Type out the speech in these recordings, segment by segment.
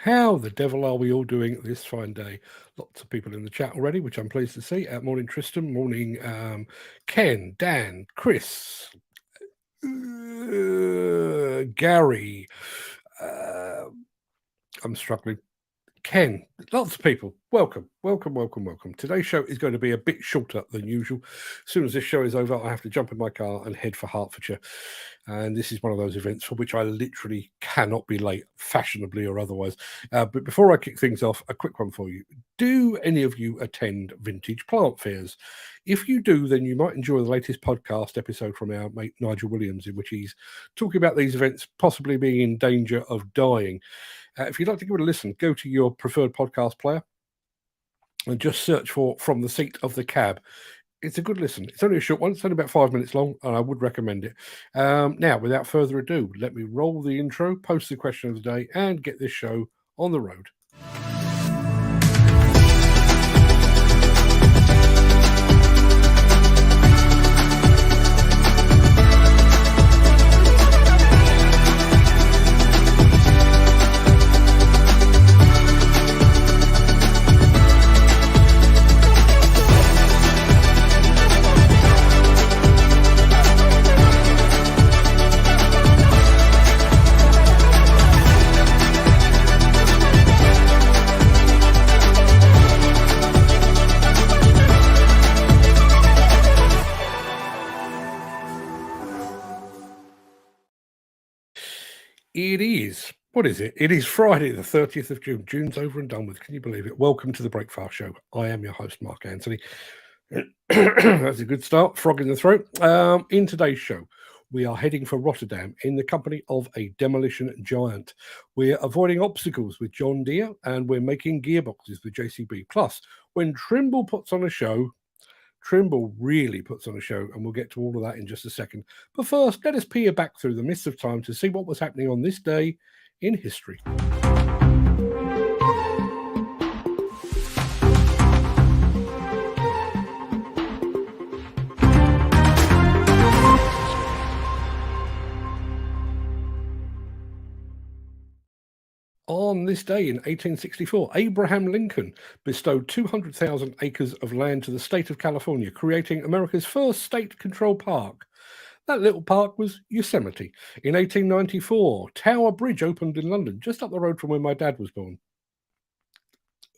How the devil are we all doing this fine day? Lots of people in the chat already, which I'm pleased to see. Morning, Tristan. Morning, Ken, Dan, Chris, Gary. I'm struggling. Ken, lots of people. Welcome. Today's show is going to be a bit shorter than usual. As soon as this show is over, I have to jump in my car and head for Hertfordshire. And this is one of those events for which I literally cannot be late, fashionably or otherwise. But before I kick things off, a quick one for you. Do any of you attend vintage plant fairs? If you do, then you might enjoy the latest podcast episode from our mate Nigel Williams, in which he's talking about these events possibly being in danger of dying. If you'd like to give it a listen, go to your preferred podcast player and just search for From the Seat of the Cab. It's a good listen. It's only a short one. It's only about 5 minutes long, and I would recommend it. Now, without further ado, let me roll the intro, post the question of the day, and get this show on the road. It is. What is it? It is Friday, the 30th of June. June's over and done with. Can you believe it? Welcome to the Breakfast Show. I am your host, Mark Anthony. That's a good start. Frog in the throat. In today's show, we are heading for Rotterdam in the company of a demolition giant. We're avoiding obstacles with John Deere, and we're making gearboxes with JCB. Plus, when Trimble puts on a show, Trimble really puts on a show, and we'll get to all of that in just a second. But first, let us peer back through the mists of time to see what was happening on this day in history. On this day in 1864, Abraham Lincoln bestowed 200,000 acres of land to the state of California, creating America's first state-controlled park. That little park was Yosemite. In 1894, Tower Bridge opened in London, just up the road from where my dad was born.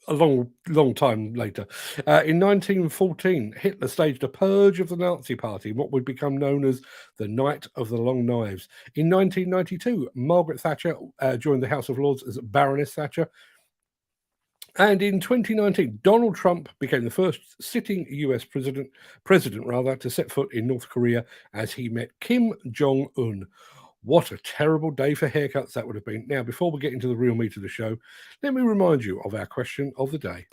A long time later. In 1914, Hitler staged a purge of the Nazi Party, what would become known as the Night of the Long Knives. In 1992, Margaret Thatcher joined the House of Lords as Baroness Thatcher. And in 2019, Donald Trump became the first sitting US president to set foot in North Korea as he met Kim Jong-un. What a terrible day for haircuts that would have been. Now, before we get into the real meat of the show, let me remind you of our question of the day.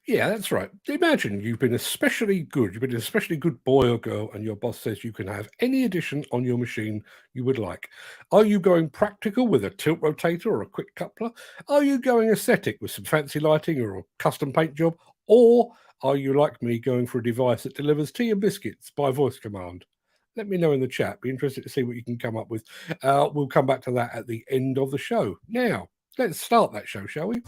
Yeah, that's right. Imagine you've been especially good boy or girl, and your boss says you can have any addition on your machine you would like. Are you going practical with a tilt rotator or a quick coupler? Are you going aesthetic with some fancy lighting or a custom paint job? Or are you, like me, going for a device that delivers tea and biscuits by voice command? Let me know in the chat. Be interested to see what you can come up with. We'll come back to that at the end of the show. Now, let's start that show, shall we?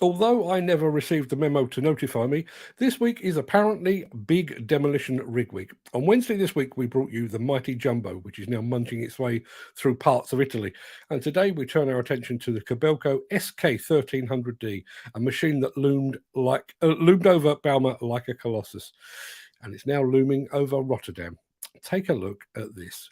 Although I never received the memo to notify me, this week is apparently Big Demolition Rig Week. On Wednesday this week, we brought you the mighty Jumbo, which is now munching its way through parts of Italy. And today we turn our attention to the Kobelco SK1300D, a machine that loomed over Balma like a colossus. And it's now looming over Rotterdam. Take a look at this.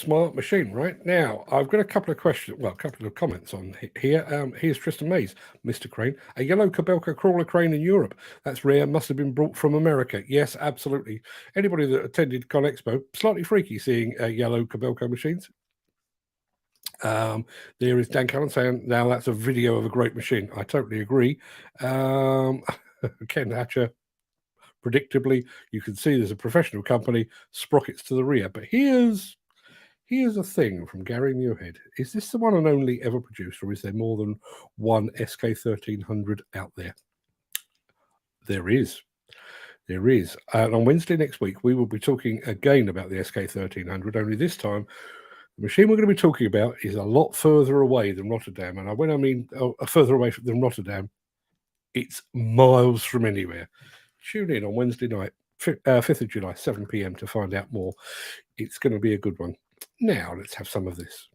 smart machine, right? Now, I've got a couple of questions, well, a couple of comments on here. Here's Tristan Mays. Mr. Crane, a yellow Kobelco crawler crane in Europe. That's rare, must have been brought from America. Yes, absolutely. Anybody that attended Con Expo, slightly freaky seeing yellow Kobelco machines. There is Dan Cullen saying, now that's a video of a great machine. I totally agree. Ken Hatcher, predictably, you can see there's a professional company, sprockets to the rear. But here's a thing from Gary Muirhead. Is this the one and only ever produced, or is there more than one SK1300 out there? There is. There is. And on Wednesday next week, we will be talking again about the SK1300, only this time, the machine we're going to be talking about is a lot further away than Rotterdam. And when I mean further away than Rotterdam, it's miles from anywhere. Tune in on Wednesday night, 5th of July, 7 p.m. to find out more. It's going to be a good one. Now, let's have some of this.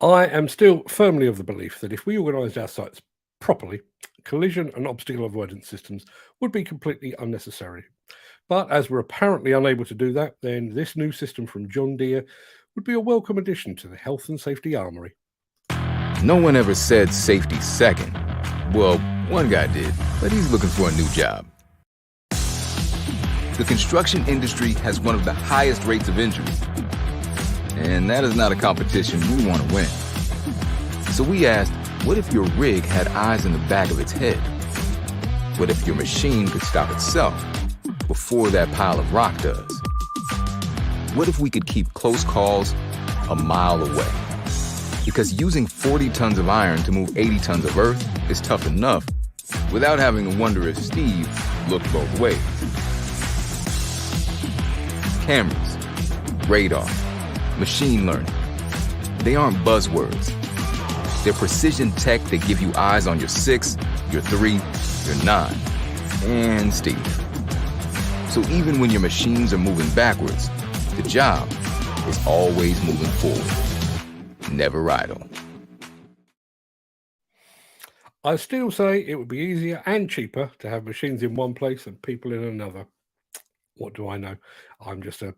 I am still firmly of the belief that if we organised our sites properly, collision and obstacle avoidance systems would be completely unnecessary. But as we're apparently unable to do that, then this new system from John Deere would be a welcome addition to the health and safety armoury. No one ever said safety second. Well, one guy did, but he's looking for a new job. The construction industry has one of the highest rates of injuries. And that is not a competition we want to win. So we asked, what if your rig had eyes in the back of its head? What if your machine could stop itself before that pile of rock does? What if we could keep close calls a mile away? Because using 40 tons of iron to move 80 tons of earth is tough enough without having to wonder if Steve looked both ways. Cameras, radar, machine learning. They aren't buzzwords. They're precision tech that give you eyes on your 6, your 3, your 9, and Steve. So even when your machines are moving backwards, the job is always moving forward. Never idle. I still say it would be easier and cheaper to have machines in one place and people in another. What do I know? I'm just a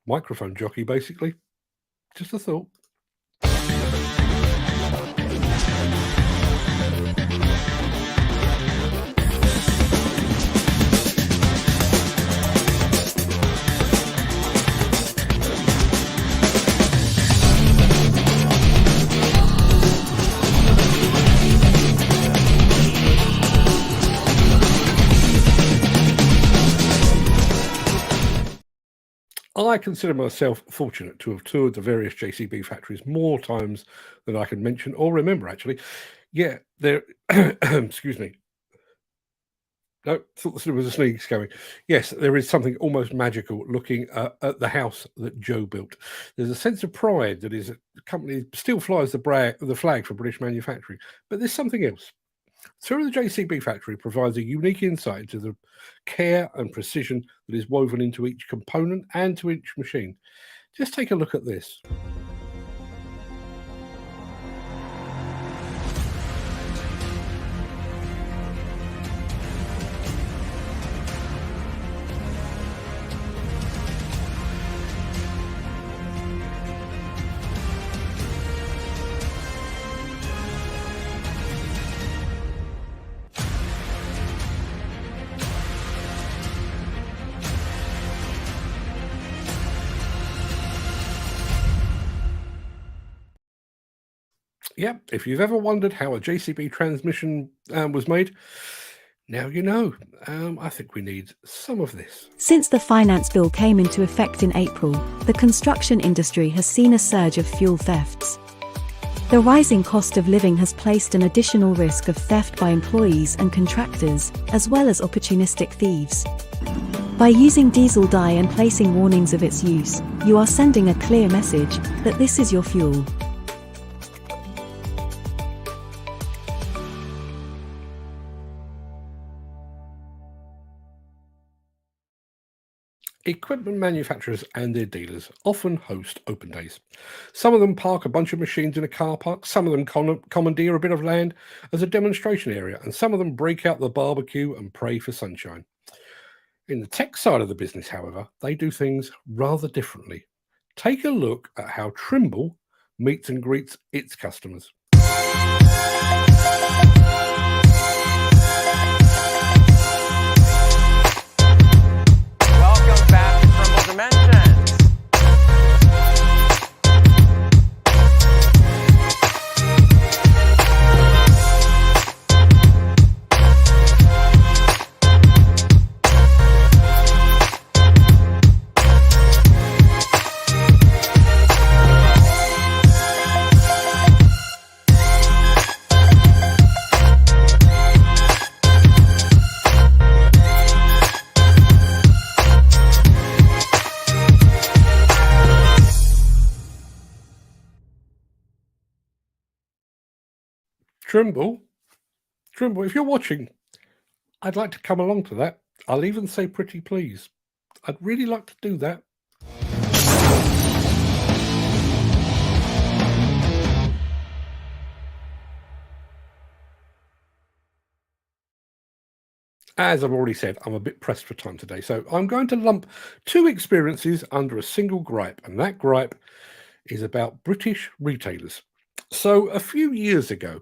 microphone jockey, basically. Just a thought. I consider myself fortunate to have toured the various JCB factories more times than I can mention or remember, actually. Yeah, there... excuse me. No, thought there was a sneeze going. Yes, there is something almost magical looking at the house that Joe built. There's a sense of pride that the company still flies the flag for British manufacturing, but there's something else. Through the JCB factory provides a unique insight into the care and precision that is woven into each component and to each machine. Just take a look at this. Yep, if you've ever wondered how a JCB transmission was made, now you know. I think we need some of this. Since the finance bill came into effect in April, the construction industry has seen a surge of fuel thefts. The rising cost of living has placed an additional risk of theft by employees and contractors, as well as opportunistic thieves. By using diesel dye and placing warnings of its use, you are sending a clear message that this is your fuel. Equipment manufacturers and their dealers often host open days. Some of them park a bunch of machines in a car park, some of them commandeer a bit of land as a demonstration area, and some of them break out the barbecue and pray for sunshine. In the tech side of the business, however, they do things rather differently. Take a look at how Trimble meets and greets its customers. Welcome back to Trimble Dimensions. Trimble, if you're watching, I'd like to come along to that. I'll even say pretty please. I'd really like to do that. As I've already said, I'm a bit pressed for time today, so I'm going to lump two experiences under a single gripe, and that gripe is about British retailers. So a few years ago,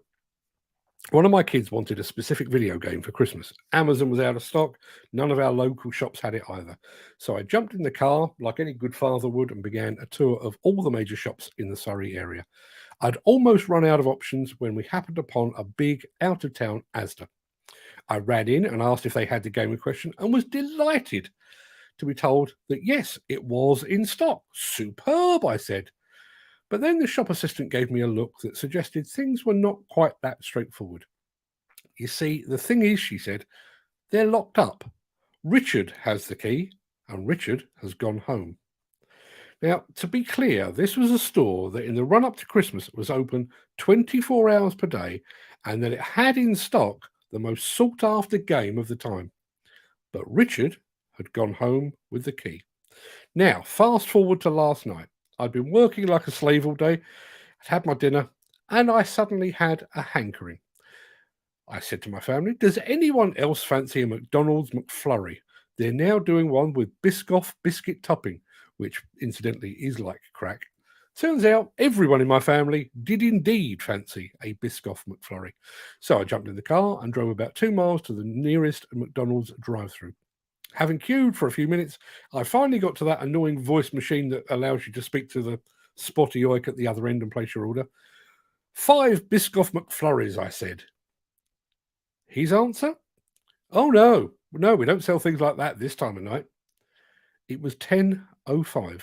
one of my kids wanted a specific video game for Christmas. Amazon was out of stock. None of our local shops had it either. So I jumped in the car, like any good father would, and began a tour of all the major shops in the Surrey area. I'd almost run out of options when we happened upon a big out-of-town Asda. I ran in and asked if they had the game in question and was delighted to be told that yes, it was in stock. Superb, I said. But then the shop assistant gave me a look that suggested things were not quite that straightforward. You see, the thing is, she said, they're locked up. Richard has the key and Richard has gone home. Now, to be clear, this was a store that in the run-up to Christmas was open 24 hours per day and that it had in stock the most sought-after game of the time. But Richard had gone home with the key. Now, fast forward to last night. I'd been working like a slave all day, I'd had my dinner, and I suddenly had a hankering. I said to my family, does anyone else fancy a McDonald's McFlurry? They're now doing one with Biscoff biscuit topping, which incidentally is like crack. Turns out everyone in my family did indeed fancy a Biscoff McFlurry. So I jumped in the car and drove about 2 miles to the nearest McDonald's drive-thru. Having queued for a few minutes, I finally got to that annoying voice machine that allows you to speak to the spotty oik at the other end and place your order. 5 Biscoff McFlurries, I said. His answer? Oh, no, we don't sell things like that this time of night. It was 10:05.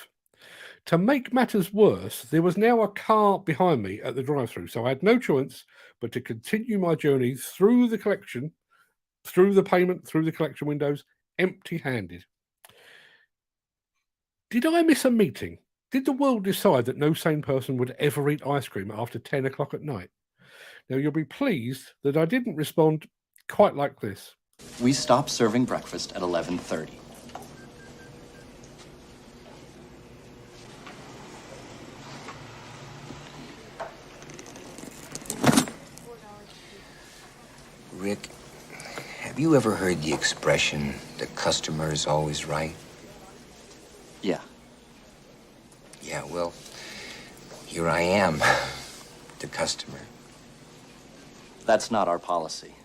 To make matters worse, there was now a car behind me at the drive-thru, so I had no choice but to continue my journey through the collection, through the payment, through the collection windows, empty-handed. Did I miss a meeting? Did the world decide that no sane person would ever eat ice cream after 10 o'clock at night? Now, you'll be pleased that I didn't respond quite like this. We stopped serving breakfast at 11:30. Rick, have you ever heard the expression, the customer is always right? Yeah. Yeah, well, here I am, the customer. That's not our policy.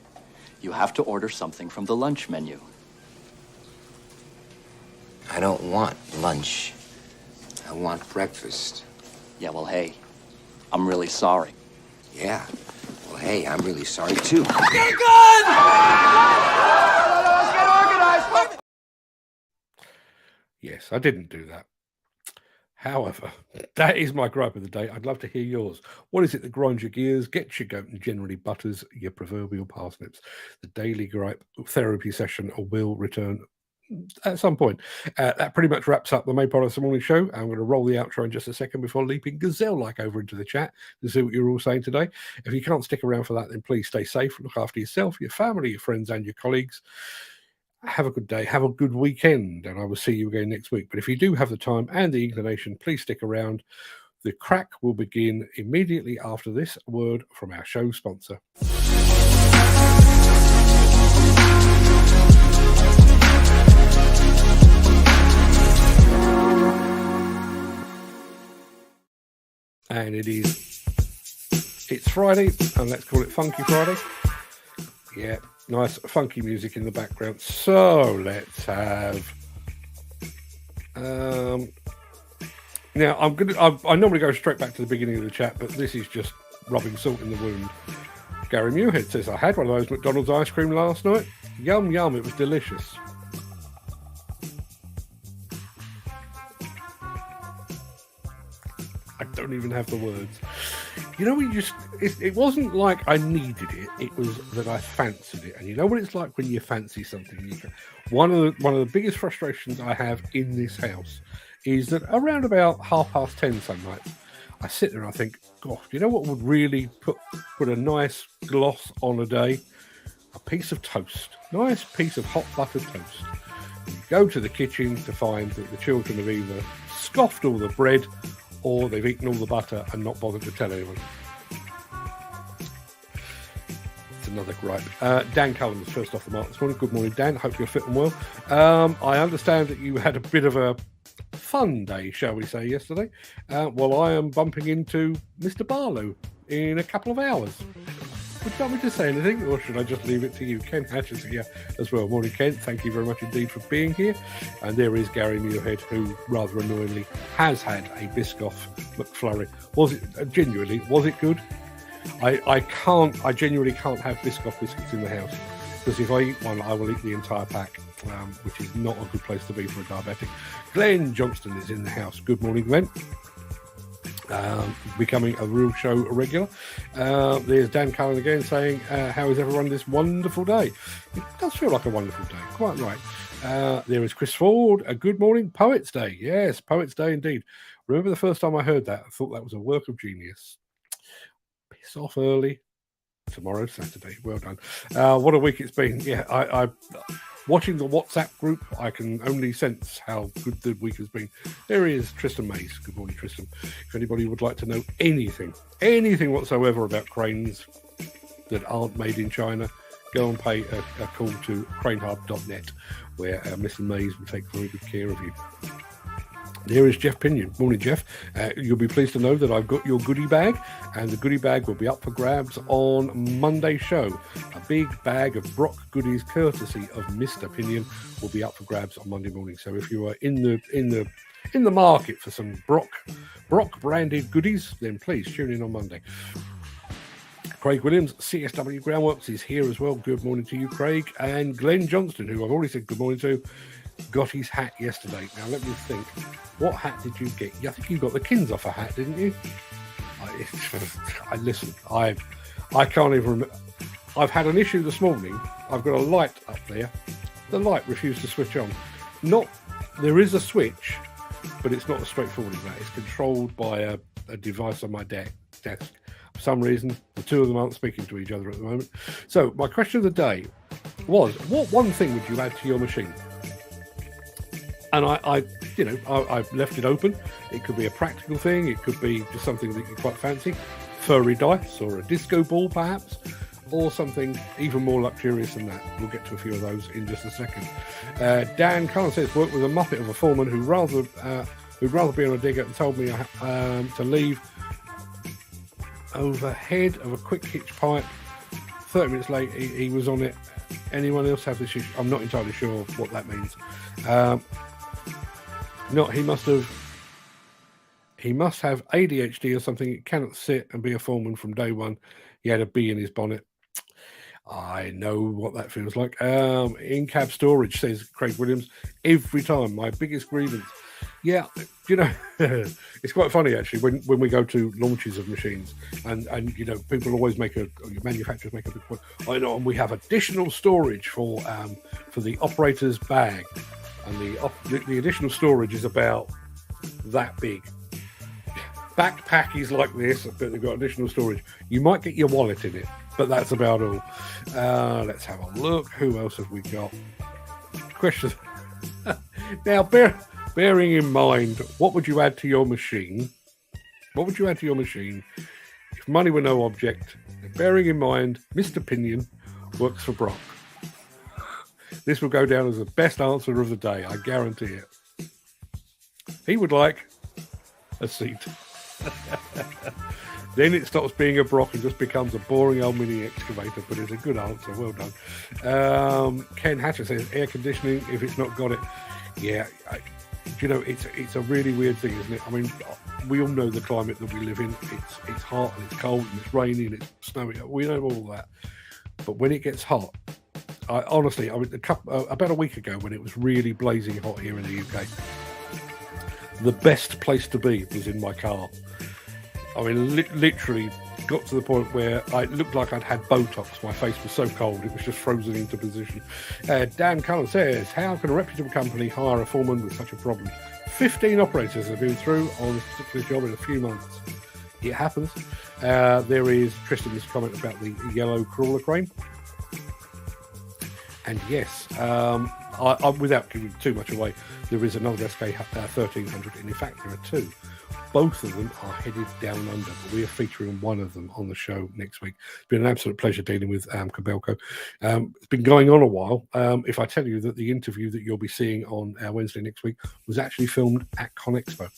You have to order something from the lunch menu. I don't want lunch. I want breakfast. Yeah, well, hey, I'm really sorry. Yeah. Well, hey, I'm really sorry, too. Get a gun! Let's get organized! Yes, I didn't do that. However, that is my gripe of the day. I'd love to hear yours. What is it that grinds your gears, gets your goat, and generally butters your proverbial parsnips? The daily gripe therapy session will return at some point. That pretty much wraps up the main part of the morning show. I'm going to roll the outro in just a second before leaping gazelle-like over into the chat to see what you're all saying today. If you can't stick around for that, then please stay safe, look after yourself, your family, your friends, and your colleagues. Have a good day, have a good weekend, and I will see you again next week. But if you do have the time and the inclination, please stick around. The crack will begin immediately after this word from our show sponsor. And it's Friday, and let's call it Funky Friday. Yeah, nice funky music in the background. So let's have now I normally go straight back to the beginning of the chat, but this is just rubbing salt in the wound. Gary Muirhead says, I had one of those McDonald's ice cream last night. Yum yum, it was delicious. I don't even have the words. You know, it wasn't like I needed it. It was that I fancied it. And you know what it's like when you fancy something. One of the biggest frustrations I have in this house is that around about 10:30 some nights, I sit there and I think, gosh, you know what would really put a nice gloss on a day? A piece of toast. Nice piece of hot buttered toast. And you go to the kitchen to find that the children have either scoffed all the bread or they've eaten all the butter and not bothered to tell anyone. It's another gripe. Dan Cullen is first off the mark this morning. Good morning, Dan. Hope you're fit and well. I understand that you had a bit of a fun day, shall we say, yesterday. Well, I am bumping into Mr. Barlow in a couple of hours. Would you like me to say anything, or should I just leave it to you? Ken Hatch is here as well. Morning, Ken. Thank you very much indeed for being here. And there is Gary Muirhead, who rather annoyingly has had a Biscoff McFlurry. Was it good? I genuinely can't have Biscoff biscuits in the house, because if I eat one, I will eat the entire pack, which is not a good place to be for a diabetic. Glenn Johnston is in the house. Good morning, Glenn. Becoming a real show regular. There's Dan Cullen again saying, how is everyone this wonderful day? It does feel like a wonderful day, quite right. There is Chris Ford. A good morning, Poets Day. Yes, Poets Day indeed. Remember the first time I heard that, I thought that was a work of genius. Piss off early. Tomorrow's Saturday. Well done. What a week it's been. Yeah, I watching the WhatsApp group, I can only sense how good the week has been. There is Tristan Mays. Good morning, Tristan. If anybody would like to know anything whatsoever about cranes that aren't made in China, go and pay a call to cranehub.net, where Mr. Mays will take very good care of you. There is Jeff Pinion. Morning, Jeff. You'll be pleased to know that I've got your goodie bag, and the goodie bag will be up for grabs on Monday's show. A big bag of Brock goodies, courtesy of Mr. Pinion, will be up for grabs on Monday morning. So if you are in the market for some Brock branded goodies, then please tune in on Monday. Craig Williams, CSW Groundworks, is here as well. Good morning to you, Craig. And Glenn Johnston, who I've already said good morning to, got his hat yesterday. Now let me think. What hat did you get? I think you got the Kinzoffer hat, didn't you? Listen. I can't even remember. I've had an issue this morning. I've got a light up there. The light refused to switch on. There is a switch, but it's not as straightforward as that. It's controlled by a device on my desk. For some reason, the two of them aren't speaking to each other at the moment. So my question of the day was, what one thing would you add to your machine? And I've left it open. It could be a practical thing. It could be just something that you quite fancy. Furry dice or a disco ball, perhaps, or something even more luxurious than that. We'll get to a few of those in just a second. Dan Cullen says, worked with a muppet of a foreman who'd rather be on a digger, and told me to leave overhead of a quick hitch pipe. 30 minutes late, he was on it. Anyone else have this issue? I'm not entirely sure what that means. He must have ADHD or something. He cannot sit and be a foreman from day one. He had a bee in his bonnet. I know what that feels like. In-cab storage, says Craig Williams. Every time, my biggest grievance. Yeah, it's quite funny actually when we go to launches of machines, and people always manufacturers make a big point. I know, and we have additional storage for the operator's bag. and the additional storage is about that big. Backpack is like this, but they've got additional storage. You might get your wallet in it, but that's about all. Let's have a look. Who else have we got? Questions. Now, bearing in mind, what would you add to your machine? What would you add to your machine if money were no object? Bearing in mind, Mr. Pinion works for Brock. This will go down as the best answer of the day, I guarantee it. He would like a seat. Then it stops being a Brock and just becomes a boring old mini excavator, but it's a good answer. Well done. Ken Hatcher says air conditioning, if it's not got it. Yeah, it's a really weird thing, isn't it? I mean, we all know the climate that we live in. It's hot and it's cold and it's rainy and it's snowy. We know all that. But when it gets hot, honestly, about a week ago when it was really blazing hot here in the UK, the best place to be was in my car. I mean, literally got to the point where I looked like I'd had Botox. My face was so cold, it was just frozen into position. Dan Cullen says, how can a reputable company hire a foreman with such a problem? 15 operators have been through on this particular job in a few months. It happens. There is Tristan's comment about the yellow crawler crane. And yes, I without giving too much away, there is another SK1300, and in fact there are two. Both of them are headed down under, but we are featuring one of them on the show next week. It's been an absolute pleasure dealing with Kobelco. It's been going on a while. If I tell you that the interview that you'll be seeing on Wednesday next week was actually filmed at ConExpo.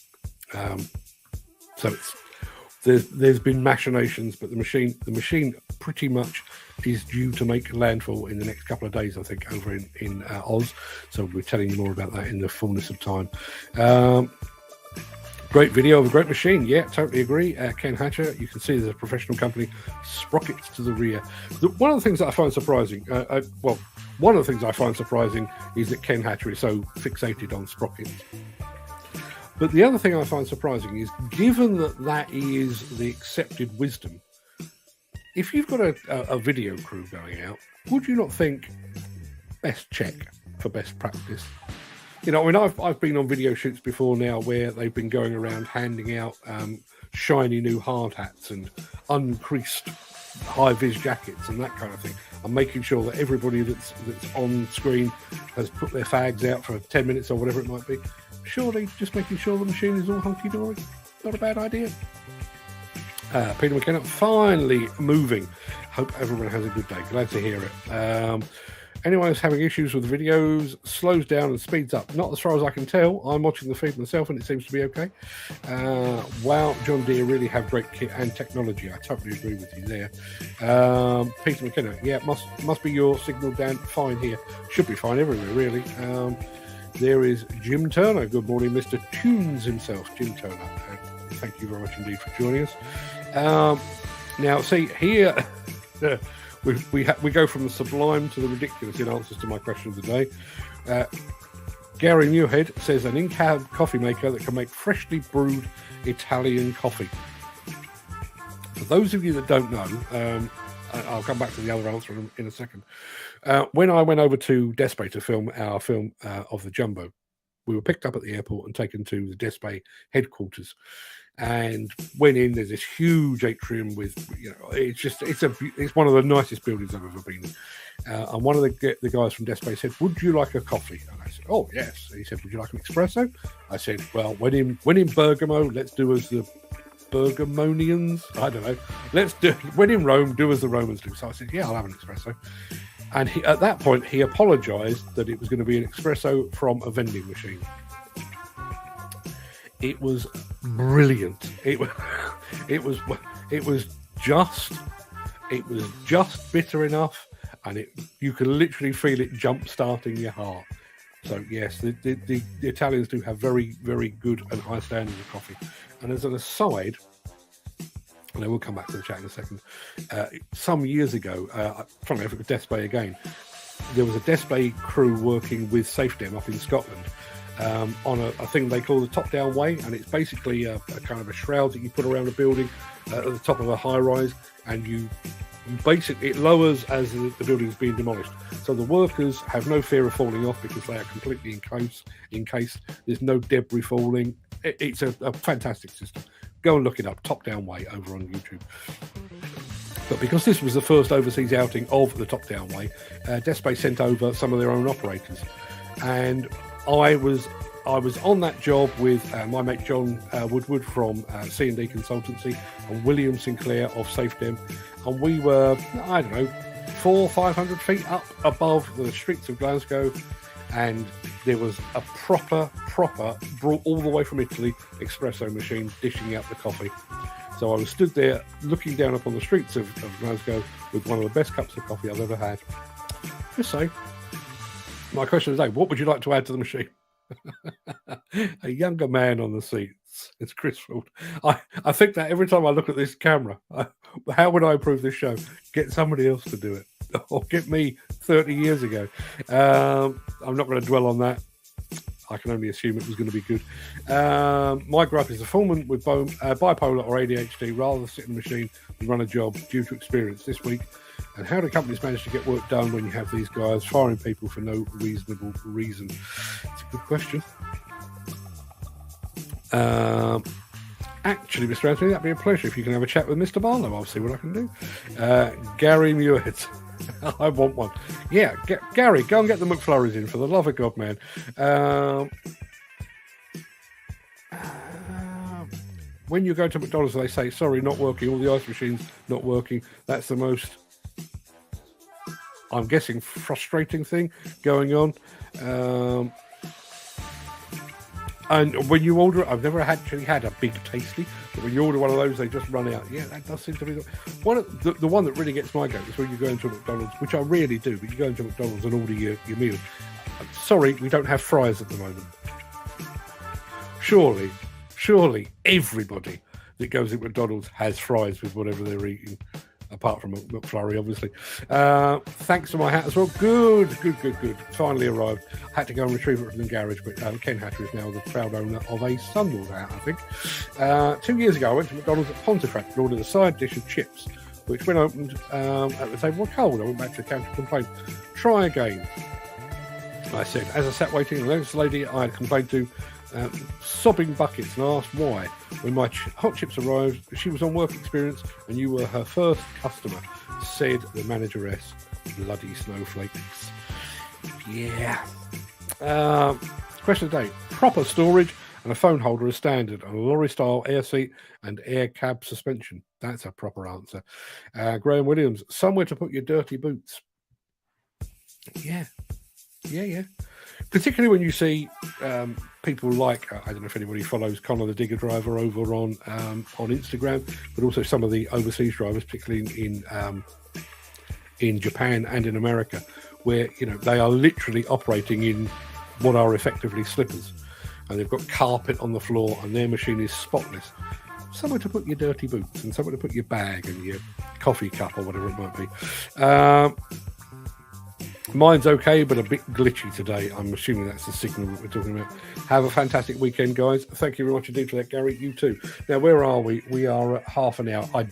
So there's been machinations, but the machine pretty much is due to make landfall in the next couple of days, I think, over in Oz. So we'll be telling you more about that in the fullness of time. Great video of a great machine. Yeah, totally agree. Ken Hatcher, you can see there's a professional company, sprockets to the rear. One of the things that I find surprising, one of the things I find surprising is that Ken Hatcher is so fixated on sprockets. But the other thing I find surprising is, given that is the accepted wisdom, if you've got a video crew going out, would you not think best check for best practice? You know, I mean, I've been on video shoots before now where they've been going around handing out shiny new hard hats and uncreased high-vis jackets and that kind of thing, and making sure that everybody that's on screen has put their fags out for 10 minutes or whatever it might be. Surely just making sure the machine is all hunky-dory, not a bad idea. Peter McKenna, finally moving. Hope everyone has a good day. Glad to hear it. Anyone who's having issues with videos slows down and speeds up. Not as far as I can tell. I'm watching the feed myself and it seems to be okay. Wow, John Deere really have great kit and technology. I totally agree with you there. Peter McKenna, yeah, must be your signal down fine here. Should be fine everywhere, really. There is Jim Turner. Good morning, Mr. Tunes himself. Jim Turner. Thank you very much indeed for joining us. Now, see, here... We go from the sublime to the ridiculous in answers to my question of the day. Gary Muirhead says an in-cab coffee maker that can make freshly brewed Italian coffee. For those of you that don't know, I'll come back to the other answer in a second. When I went over to Despe to film our film of the Jumbo, we were picked up at the airport and taken to the Despe headquarters. And went in, there's this huge atrium with, you know, it's one of the nicest buildings I've ever been in. And one of the guys from Despe said, would you like a coffee? And I said, oh, yes. And he said, would you like an espresso? I said, well, when in Bergamo, let's do as the Bergamonians. I don't know. When in Rome, do as the Romans do. So I said, yeah, I'll have an espresso. And at that point, he apologized that it was going to be an espresso from a vending machine. It was brilliant. It was just bitter enough, and you could literally feel it jump starting your heart. So yes, the Italians do have very, very good and high standards of coffee. And as an aside, and I will come back to the chat in a second, some years ago, funnily enough, it was Despe again, there was a Despe crew working with SafeDem up in Scotland, on a thing they call the top-down way, and it's basically a kind of a shroud that you put around a building at the top of a high-rise, and you basically it lowers as the building is being demolished. So the workers have no fear of falling off because they are completely encased. There's no debris falling. It's a fantastic system. Go and look it up, top-down way, over on YouTube. But because this was the first overseas outing of the top-down way, Despace sent over some of their own operators. And I was on that job with my mate John Woodward from C&D Consultancy and William Sinclair of SafeDem. And we were, I don't know, 400-500 feet up above the streets of Glasgow. And there was a proper, brought all the way from Italy, espresso machine dishing out the coffee. So I was stood there looking down upon the streets of Glasgow with one of the best cups of coffee I've ever had. Just say, my question today, what would you like to add to the machine? A younger man on the seats. It's Chris Ford. I think that every time I look at this camera, how would I improve this show? Get somebody else to do it. Or get me 30 years ago. I'm not going to dwell on that. I can only assume it was going to be good. My gripe is a foreman with bipolar or ADHD rather than sit in the machine and run a job due to experience this week. And how do companies manage to get work done when you have these guys firing people for no reasonable reason? It's a good question. Actually, Mr. Anthony, that'd be a pleasure if you can have a chat with Mr. Barlow. I'll see what I can do. Gary Muirhead. I want one. Yeah, Gary, go and get the McFlurries in, for the love of God, man. When you go to McDonald's, they say, sorry, not working. All the ice machines not working. That's the most, I'm guessing, frustrating thing going on. And when you order it, I've never actually had a big tasty, but when you order one of those, they just run out. Yeah, that does seem to be the one that really gets my goat is when you go into McDonald's, which I really do, but you go into McDonald's and order your meal. Sorry, we don't have fries at the moment. Surely everybody that goes into McDonald's has fries with whatever they're eating, apart from a McFlurry, obviously. Thanks to my hat as well. Good. Finally arrived. I had to go and retrieve it from the garage, but Ken Hatter is now the proud owner of a Sunwell hat, I think. 2 years ago, I went to McDonald's at Pontefract and ordered a side dish of chips, which when opened at the table were cold. I went back to the counter to complain. Try again, I said. As I sat waiting, the next lady I had complained to sobbing buckets and asked why. When my hot chips arrived, she was on work experience and you were her first customer, said the manageress. Bloody snowflakes. Yeah. Question of the day. Proper storage and a phone holder is standard, and a lorry-style air seat and air cab suspension. That's a proper answer. Graham Williams. Somewhere to put your dirty boots. Yeah. Particularly when you see people like, I don't know if anybody follows Connor the Digger Driver over on Instagram, but also some of the overseas drivers, particularly in Japan and in America, where they are literally operating in what are effectively slippers, and they've got carpet on the floor, and their machine is spotless. Somewhere to put your dirty boots and somewhere to put your bag and your coffee cup or whatever it might be. Mine's okay, but a bit glitchy today. I'm assuming that's the signal that we're talking about. Have a fantastic weekend, guys. Thank you very much indeed for that, Gary. You too. Now, where are we? We are at half an hour. I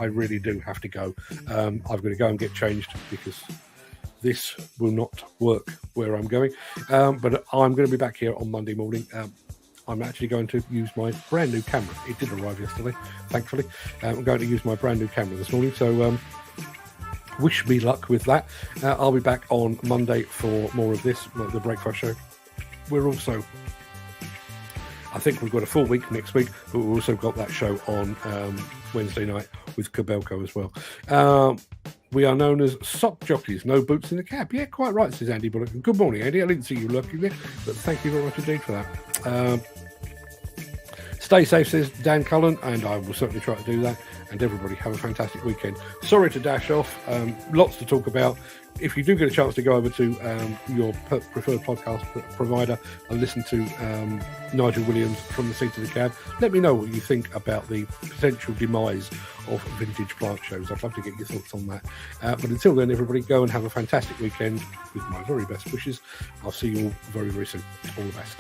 really do have to go. I've got to go and get changed because this will not work where I'm going. But I'm going to be back here on Monday morning. I'm actually going to use my brand new camera. It did arrive yesterday, thankfully. I'm going to use my brand new camera this morning. So, wish me luck with that. I'll be back on Monday for more of this, the Breakfast Show. We're also, I think we've got a full week next week, but we've also got that show on Wednesday night with Kobelco as well. We are known as sock jockeys, no boots in the cab. Yeah, quite right, says Andy Bullock. Good morning, Andy. I didn't see you looking there, but thank you very much indeed for that. Stay safe, says Dan Cullen, and I will certainly try to do that. And everybody have a fantastic weekend. Sorry to dash off. Lots to talk about. If you do get a chance to go over to your preferred podcast provider and listen to Nigel Williams from the seat of the cab, let me know what you think about the potential demise of vintage plant shows. I'd love to get your thoughts on that. But until then, everybody, go and have a fantastic weekend with my very best wishes. I'll see you all very, very soon. All the best.